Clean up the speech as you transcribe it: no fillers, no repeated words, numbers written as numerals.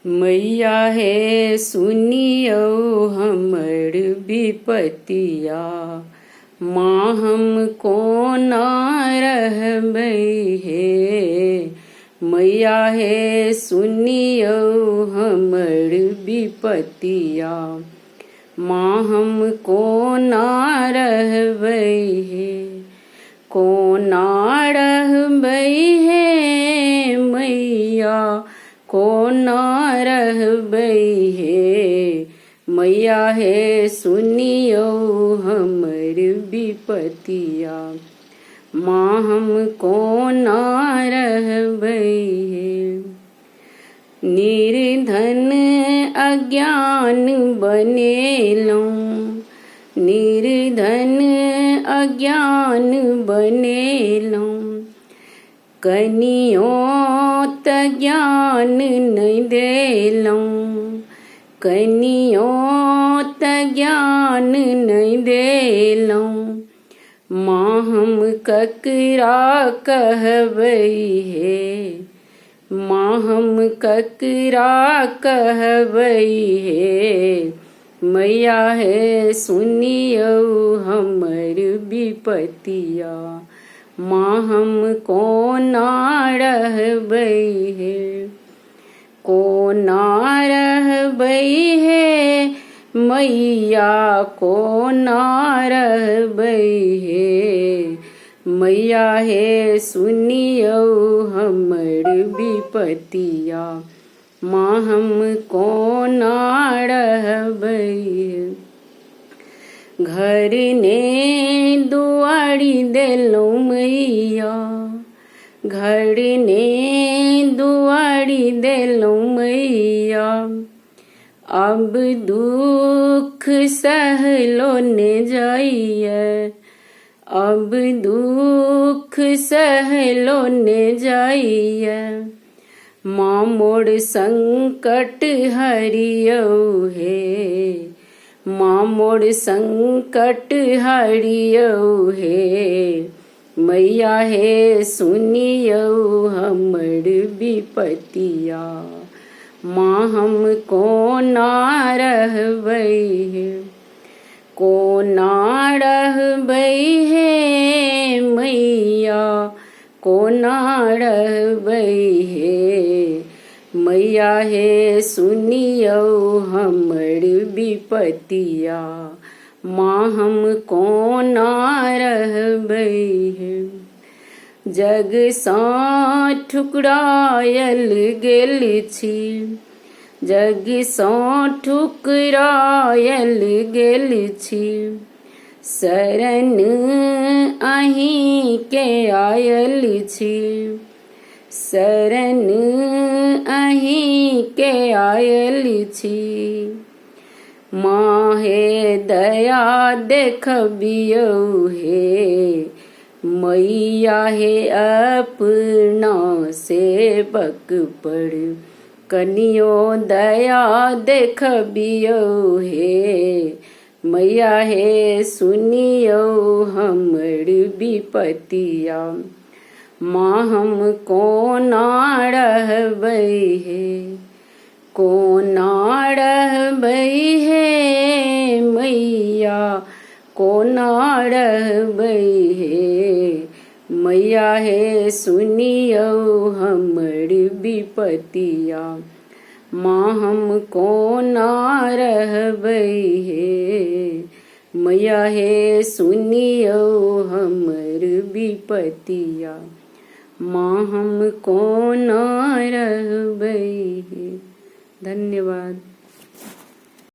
मैया हे सुनियो हमर विपतिया, माँ हम कोना रहबै हे। मैया हे सुनियो हमर विपतिया, माँ हम कोना रहबै हे। कोना रहबै हे मैया, कोना रहबै हे। मैया हे सुनियो हमर विपतिया, माँ हम कोना रहबै हे। निर्धन अज्ञान बनेलहुँ, निर्धन अज्ञान बनेलहुँ। कनियो त ज्ञान नहि देलहुँ, कनियो त ज्ञान नहि देलहुँ। माँ हम ककरा कहबै हे, माँ हम ककरा कहबै हे। मैया हे सुनियो हमर विपतिया, माँ हम कोना रहबै हे। कोना रहबै हे मैया, कोना रहबै हे। मैया हे सुनियो हमर विपतिया, माँ हम कोना रहबै हे। घर ने दुआरि देलहुँ मैया, घर ने दुआरि देलहुँ मैया। अब दुख सहलो ने जाइए, अब दुख सहलो ने जाइए। माँ मोर संकट हरियो हे, माँ मोर संकट हरियो हे। मैया हे सुनियो हमर विपतिया, माँ हम कोना रहबै हे। कोना रहबै हे मैया, कोना रहबै हे। मैया हे सुनियो हमर विपतिया, माँ हम कोना रहबै हे। जग सँ ठुकरायल गेल छी, जग सँ ठुकरायल गेल छी। शरण अहीं के आयल छी, शरण अहीं के आयल छी। माँ हे दया देखबियो हे, मैया हे अपना सेवक पर कनियो दया देखबियो हे। मैया हे सुनियो हमर विपतिया, माँ हम कोना रहबै हे। कोना रहबै हे मैया, कोना रहबै हे। मैया हे सुनियो हमर विपतिया, माँ हम कोना रहबै हे। मैया हे सुनियो हमर विपतिया, माँ हम कोना रहबै हे। धन्यवाद।